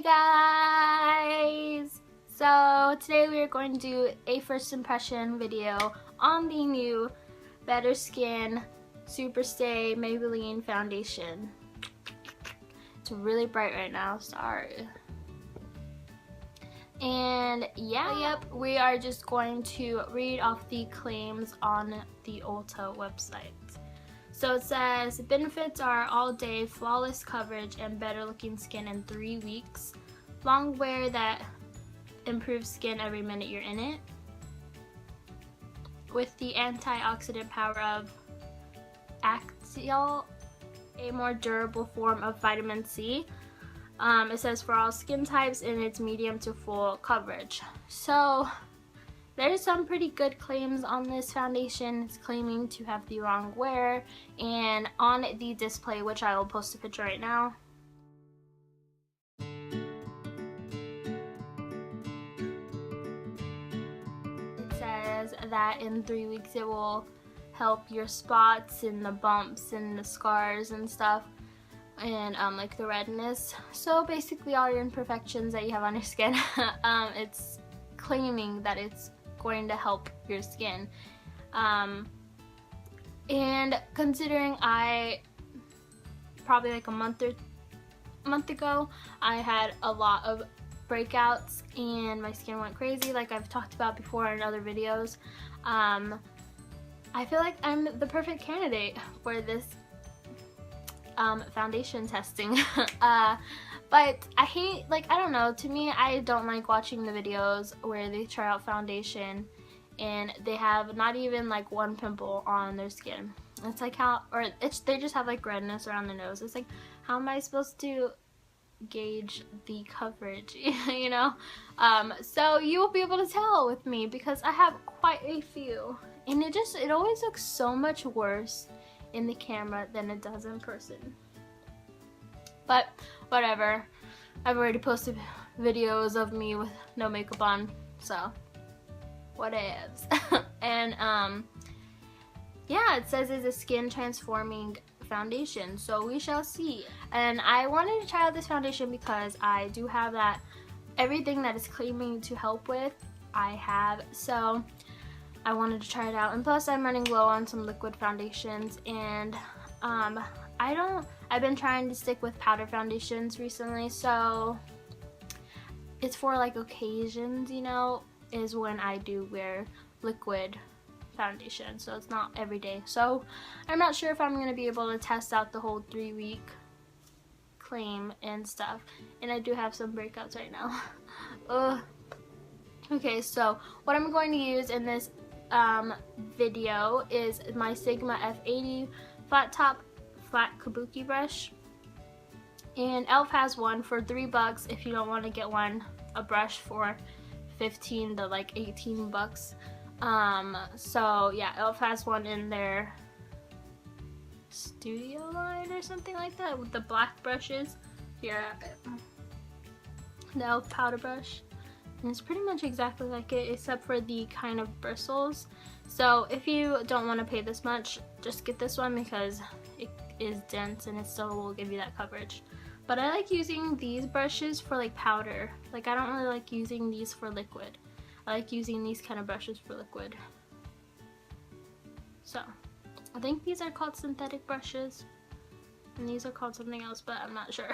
guys! So today we are going to do a first impression video on the new Better Skin Super Stay Maybelline foundation. It's really bright right now, sorry. And yep, we are just going to read off the claims on the Ulta website. So it says, benefits are all day, flawless coverage, and better looking skin in 3 weeks. Long wear that improves skin every minute you're in it. With the antioxidant power of Axial, a more durable form of vitamin C. It says for all skin types and it's medium to full coverage. So there's some pretty good claims on this foundation. It's claiming to have the wrong wear, and on the display, which I will post a picture right now, it says that in 3 weeks it will help your spots and the bumps and the scars and stuff, and like the redness. So basically all your imperfections that you have on your skin, it's claiming that it's going to help your skin. And considering I probably like a month ago I had a lot of breakouts and my skin went crazy, like I've talked about before in other videos, I feel like I'm the perfect candidate for this foundation testing. But I hate, like, I don't know, to me, I don't like watching the videos where they try out foundation and they have not even like one pimple on their skin. It's like how, or they just have like redness around the nose. It's like, how am I supposed to gauge the coverage, you know? So you will be able to tell with me because I have quite a few, and it always looks so much worse in the camera than it does in person. But whatever, I've already posted videos of me with no makeup on, so whatevs. And yeah, it says it's a skin transforming foundation, so we shall see. And I wanted to try out this foundation because I do have that, everything that is claiming to help with, I have, so I wanted to try it out. And plus I'm running low on some liquid foundations, and I've been trying to stick with powder foundations recently, so it's for like occasions, you know, is when I do wear liquid foundation, so it's not every day. So I'm not sure if I'm going to be able to test out the whole 3-week claim and stuff, and I do have some breakouts right now. Ugh. Okay, so what I'm going to use in this video is my Sigma F80 flat top flat kabuki brush, and Elf has one for $3 if you don't want to get a brush for 15 to like 18 bucks. So yeah, Elf has one in their studio line or something like that with the black brushes. Here I have it, the Elf powder brush, and it's pretty much exactly like it except for the kind of bristles. So if you don't want to pay this much, just get this one because it is dense and it still will give you that coverage. But I like using these brushes for like powder. Like I don't really like using these for liquid. I like using these kind of brushes for liquid. So I think these are called synthetic brushes and these are called something else, but I'm not sure.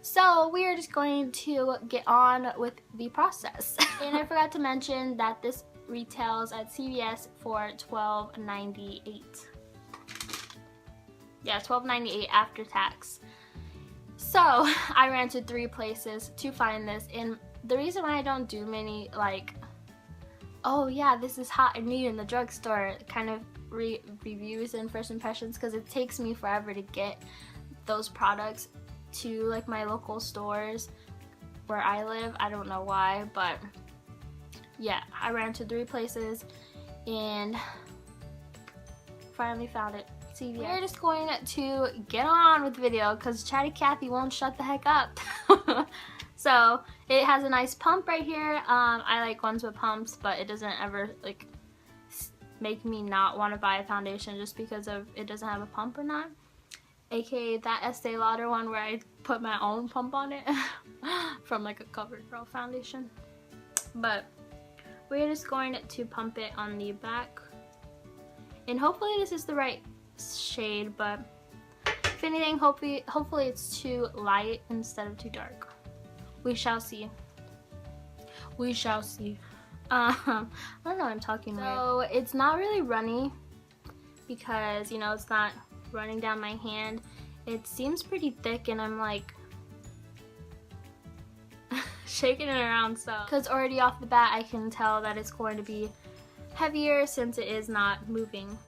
So we are just going to get on with the process. And I forgot to mention that this retails at CVS for $12.98. Yeah, $12.98 after tax. So I ran to 3 places to find this, and the reason why I don't do many like, oh yeah, this is hot and new in the drugstore kind of reviews and first impressions, because it takes me forever to get those products to like my local stores where I live. I don't know why, but yeah, I ran to 3 places and finally found it. We're just going to get on with the video because Chatty Cathy won't shut the heck up. So it has a nice pump right here. I like ones with pumps, but it doesn't ever like make me not want to buy a foundation just because of it doesn't have a pump or not. aka that Estee Lauder one where I put my own pump on it from like a CoverGirl foundation. But we're just going to pump it on the back, and hopefully this is the right shade, but if anything, hopefully it's too light instead of too dark. We shall see. We shall see. I don't know, I'm talking weird. So it's not really runny because, you know, it's not running down my hand. It seems pretty thick, and I'm like shaking it around, so because already off the bat I can tell that it's going to be heavier since it is not moving.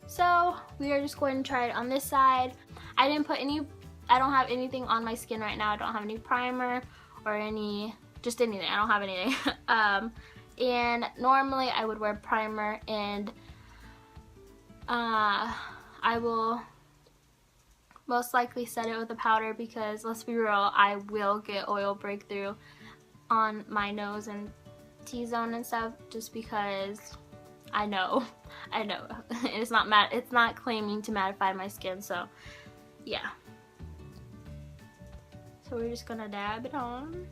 So we are just going to try it on this side. I don't have anything on my skin right now. I don't have any primer or just anything. I don't have anything. And normally I would wear primer, and I will most likely set it with a powder because, let's be real, I will get oil breakthrough on my nose and T-zone and stuff, just because I know. It's not claiming to mattify my skin, so yeah. So we're just gonna dab it on.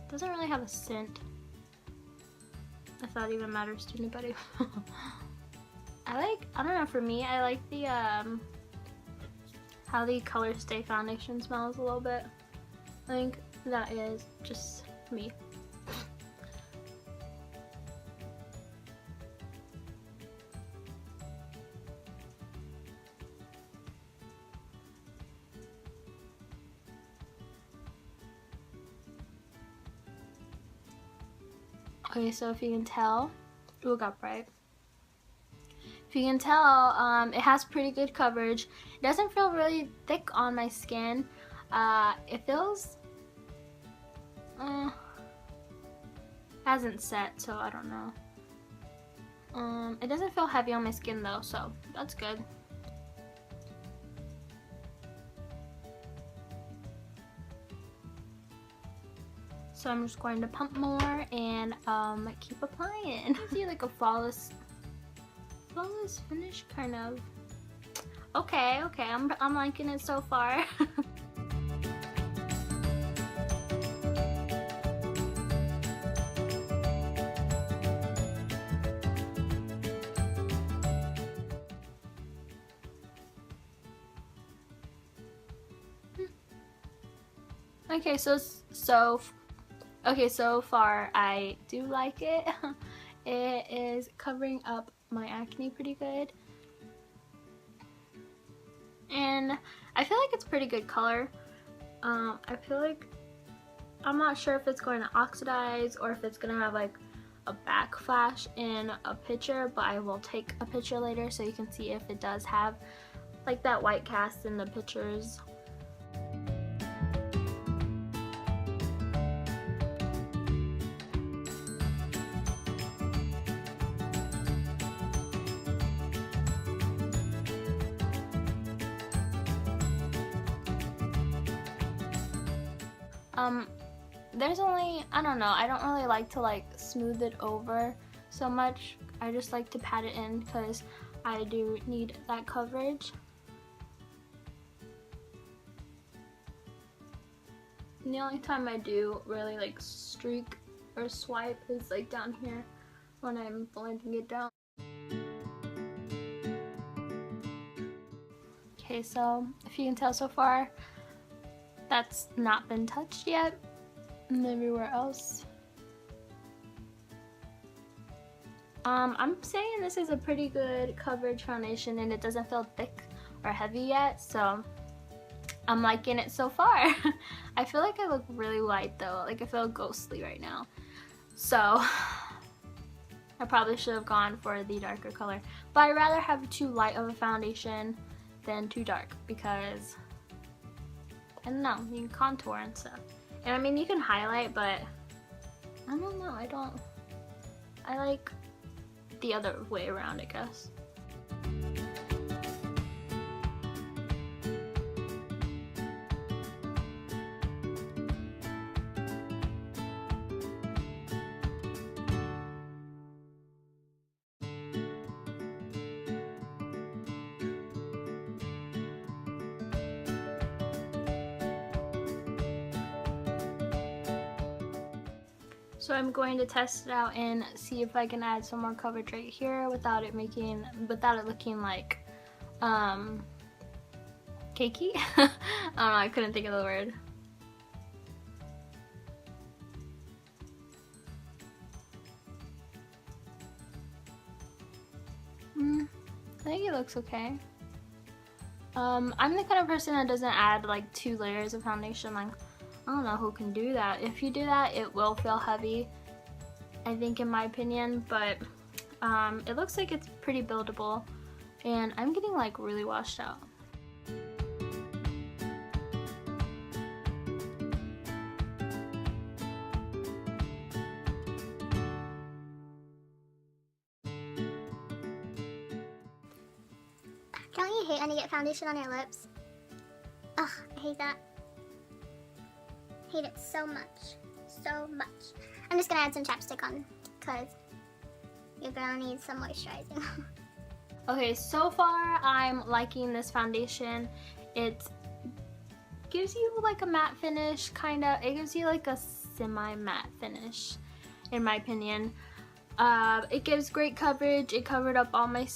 Doesn't really have a scent, if that even matters to anybody. I don't know, for me, I like the how the Color Stay foundation smells a little bit. I think that is just me. Okay, so if you can tell, ooh, it got bright. If you can tell, it has pretty good coverage. It doesn't feel really thick on my skin. It feels, hasn't set, so I don't know. It doesn't feel heavy on my skin though, so that's good. So I'm just going to pump more and keep applying. See, like a flawless finish, kind of. Okay, I'm liking it so far. Okay, so far I do like it. It is covering up my acne pretty good, and I feel like it's pretty good color. I feel like, I'm not sure if it's going to oxidize or if it's gonna have like a backflash in a picture, but I will take a picture later so you can see if it does have like that white cast in the pictures. There's only, I don't know, I don't really like to like smooth it over so much. I just like to pat it in because I do need that coverage. And the only time I do really like streak or swipe is like down here when I'm blending it down. Okay, so if you can tell so far, that's not been touched yet. And everywhere else, I'm saying this is a pretty good coverage foundation, and it doesn't feel thick or heavy yet, so I'm liking it so far. I feel like I look really light though, like I feel ghostly right now, so I probably should have gone for the darker color, but I'd rather have too light of a foundation than too dark, because I don't know, you can contour and stuff. And I mean, you can highlight, but I don't know, I like the other way around, I guess. So I'm going to test it out and see if I can add some more coverage right here without it looking like cakey. I don't know, I couldn't think of the word. I think it looks okay. I'm the kind of person that doesn't add like 2 layers of foundation. Like, I don't know who can do that. If you do that, it will feel heavy, I think, in my opinion, but it looks like it's pretty buildable, and I'm getting like really washed out. Don't you hate when you get foundation on your lips? Ugh, I hate that. Hate it so much. So much. I'm just gonna add some chapstick on, because your girl needs some moisturizing. Okay, so far I'm liking this foundation. It gives you like a matte finish, kinda. It gives you like a semi-matte finish, in my opinion. It gives great coverage. It covered up all my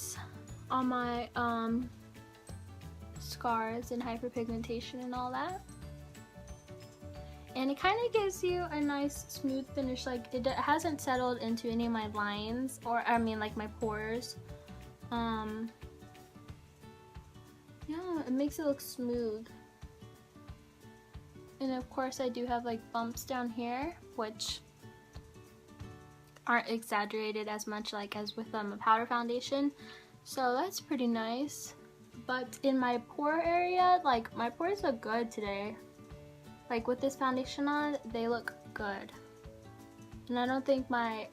scars and hyperpigmentation and all that. And it kind of gives you a nice smooth finish. Like, it hasn't settled into any of my lines, or I mean like my pores. Yeah, it makes it look smooth. And of course I do have like bumps down here, which aren't exaggerated as much like as with a powder foundation. So that's pretty nice. But in my pore area, like, my pores look good today. Like, with this foundation on, they look good. And I don't think my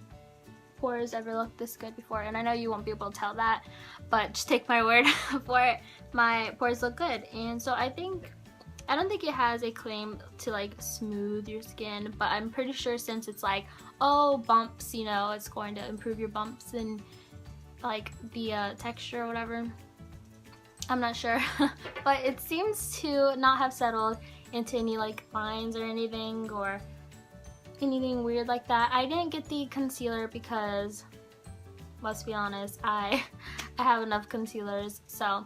pores ever looked this good before. And I know you won't be able to tell that, but just take my word for it. My pores look good. And so I don't think it has a claim to like smooth your skin, but I'm pretty sure since it's like, oh, bumps, you know, it's going to improve your bumps and like the texture or whatever. I'm not sure. But it seems to not have settled into any like lines or anything weird like that. I didn't get the concealer because, let's be honest, I have enough concealers. So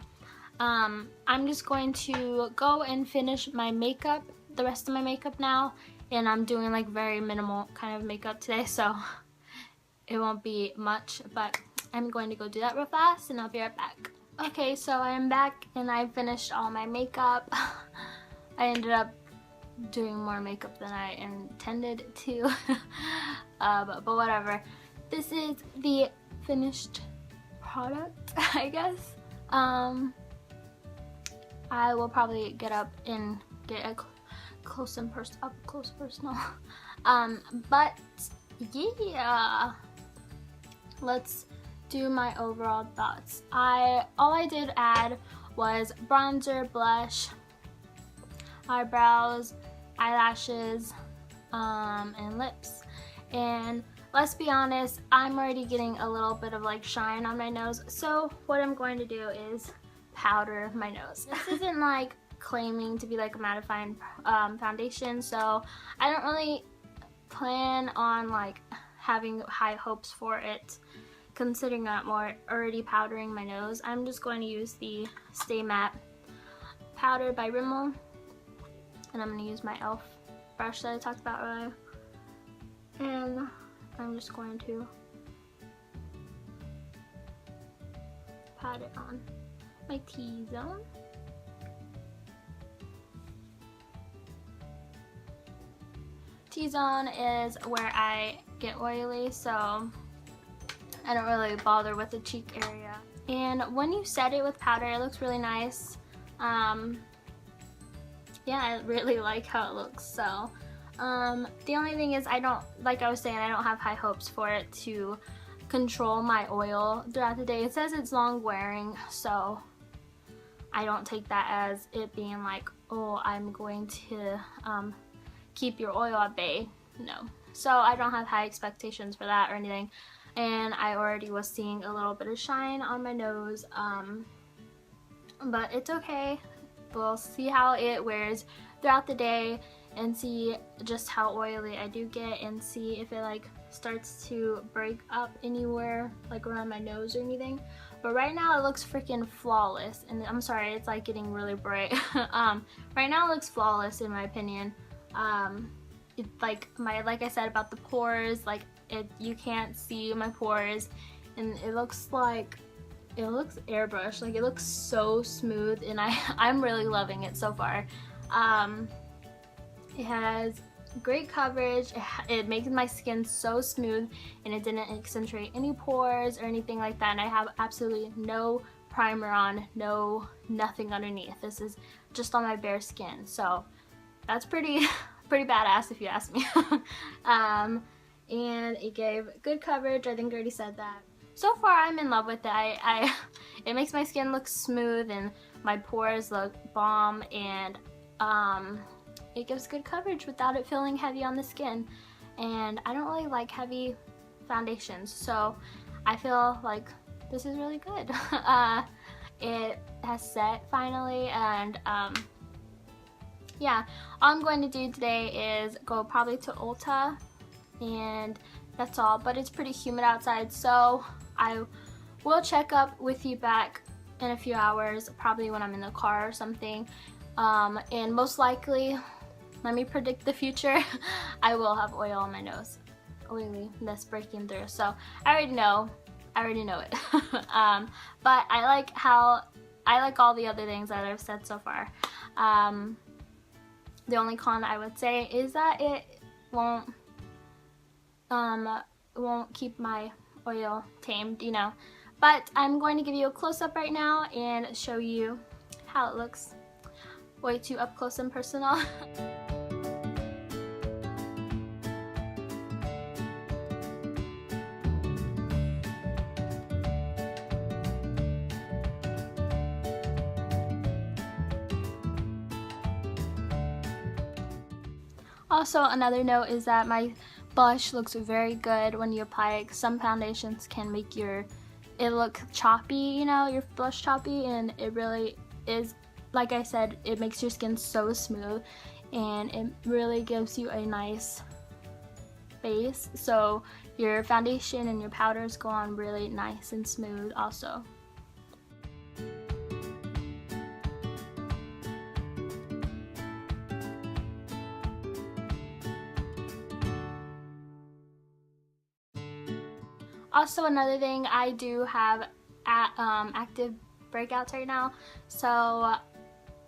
I'm just going to go and finish my makeup, the rest of my makeup now, and I'm doing like very minimal kind of makeup today, so it won't be much, but I'm going to go do that real fast and I'll be right back. Okay, so I am back and I finished all my makeup. I ended up doing more makeup than I intended to, but whatever. This is the finished product, I guess. I will probably get up and get a up close personal. But yeah, let's do my overall thoughts. All I did add was bronzer, blush, eyebrows, eyelashes, and lips. And let's be honest, I'm already getting a little bit of like shine on my nose, so what I'm going to do is powder my nose. This isn't like claiming to be like a mattifying foundation, so I don't really plan on like having high hopes for it, considering I'm already powdering my nose. I'm just going to use the Stay Matte powder by Rimmel, and I'm going to use my e.l.f. brush that I talked about earlier, and I'm just going to pat it on my T-zone. T-zone is where I get oily, so I don't really bother with the cheek area. And when you set it with powder, it looks really nice. Yeah, I really like how it looks. So the only thing is, I don't have high hopes for it to control my oil throughout the day. It says it's long wearing, so I don't take that as it being like, oh, I'm going to keep your oil at bay. No. So I don't have high expectations for that or anything. And I already was seeing a little bit of shine on my nose, but it's okay. We'll see how it wears throughout the day. and see just how oily I do get, and see if it like starts to break up anywhere like around my nose or anything. But right now it looks freaking flawless, and I'm sorry it's like getting really bright. Right now it looks flawless in my opinion. It like I said about the pores, like you can't see my pores, and it looks airbrushed, like it looks so smooth, and I'm really loving it so far. It has great coverage, it makes my skin so smooth, and it didn't accentuate any pores or anything like that, and I have absolutely no primer on, nothing underneath. This is just on my bare skin, so that's pretty badass if you ask me. And it gave good coverage, I think I already said that. So far I'm in love with it. It makes my skin look smooth and my pores look bomb, and it gives good coverage without it feeling heavy on the skin. And I don't really like heavy foundations, so I feel like this is really good. It has set finally, and yeah, all I'm going to do today is go probably to Ulta, and that's all. But it's pretty humid outside, so I will check up with you back in a few hours, probably when I'm in the car or something. And most likely, let me predict the future, I will have oil on my nose, oiliness breaking through. So I already know it. But I like all the other things that I've said so far. The only con I would say is that it won't keep my oil tamed, you know. But I'm going to give you a close-up right now and show you how it looks way too up close and personal. Also, another note is that my blush looks very good when you apply it. Some foundations can make it look choppy, you know, your blush choppy, and it really is, like I said, it makes your skin so smooth, and it really gives you a nice base, so your foundation and your powders go on really nice and smooth also. Also, another thing, I do have active breakouts right now, so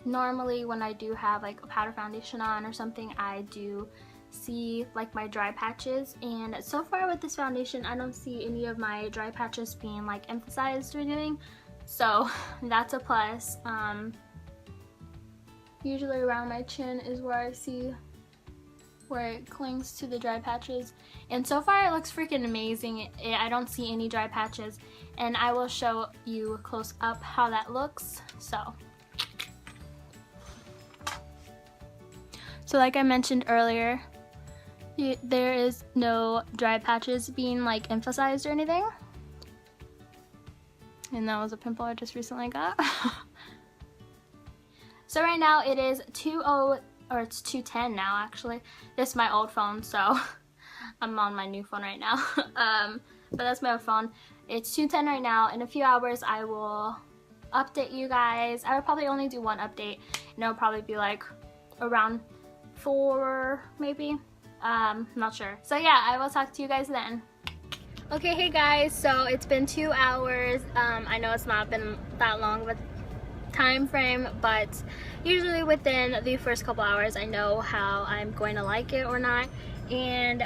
normally when I do have like a powder foundation on or something, I do see like my dry patches, and so far with this foundation I don't see any of my dry patches being like emphasized or anything, so that's a plus. Usually around my chin is where I see where it clings to the dry patches, and so far it looks freaking amazing. I don't see any dry patches, and I will show you close up how that looks. So like I mentioned earlier, there is no dry patches being like emphasized or anything, and that was a pimple I just recently got. So right now it is it's 2:10 now actually. This is my old phone, so I'm on my new phone right now. But that's my old phone. It's 2:10 right now. In a few hours I will update you guys. I will probably only do one update, and it'll probably be like around 4 maybe. Not sure. So yeah, I will talk to you guys then. Okay, hey guys, so it's been 2 hours. I know it's not been that long of a time frame, but usually within the first couple hours I know how I'm going to like it or not. And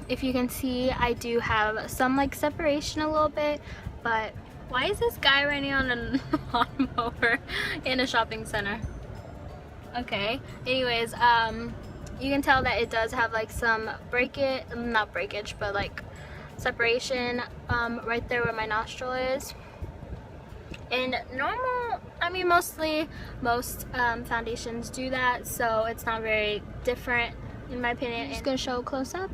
if you can see, I do have some like separation a little bit, but why is this guy riding on an lawnmower in a shopping center? Okay, anyways, you can tell that it does have like some not breakage, but like separation right there where my nostril is. And most foundations do that, so it's not very different in my opinion. I'm just gonna show a close up.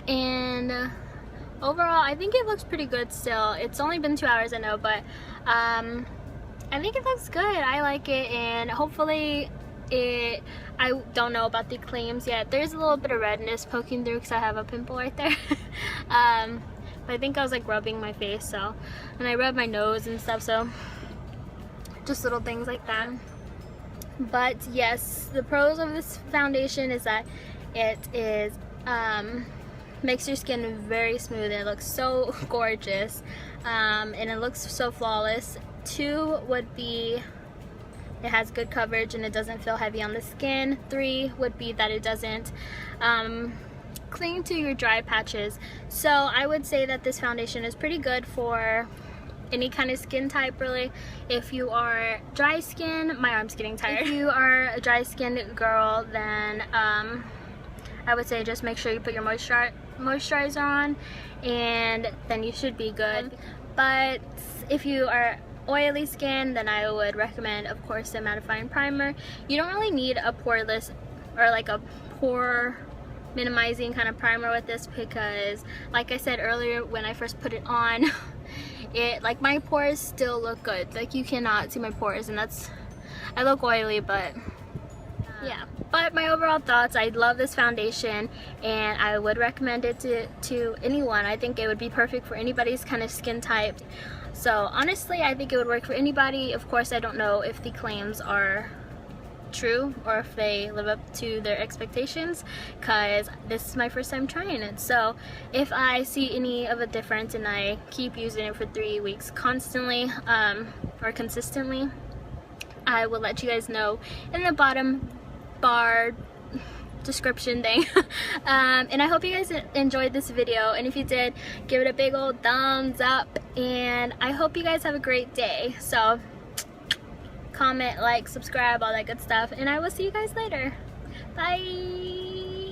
And overall, I think it looks pretty good still. It's only been 2 hours, I know, but I think it looks good. I like it, and hopefully I don't know about the claims yet. There's a little bit of redness poking through because I have a pimple right there. But I think I was like rubbing my face, so, and I rubbed my nose and stuff, so just little things like that. But yes, the pros of this foundation is that it is makes your skin very smooth, and it looks so gorgeous, and it looks so flawless. 2 would be it has good coverage and it doesn't feel heavy on the skin. 3 would be that it doesn't cling to your dry patches. So I would say that this foundation is pretty good for any kind of skin type, really. If you are dry skin, my arm's getting tired. If you are a dry skinned girl, then I would say just make sure you put your moisturizer on, and then you should be good. But if you are oily skin, then I would recommend, of course, the mattifying primer. You don't really need a poreless or like a pore minimizing kind of primer with this, because like I said earlier, when I first put it on, it like my pores still look good. Like you cannot see my pores, and that's, I look oily, but yeah. But my overall thoughts, I love this foundation and I would recommend it to anyone. I think it would be perfect for anybody's kind of skin type. So honestly, I think it would work for anybody. Of course, I don't know if the claims are true or if they live up to their expectations, because this is my first time trying it. So if I see any of a difference and I keep using it for 3 weeks constantly or consistently, I will let you guys know in the bottom bar description thing. And I hope you guys enjoyed this video, and if you did, give it a big old thumbs up, and I hope you guys have a great day. So comment, like, subscribe, all that good stuff, and I will see you guys later. Bye.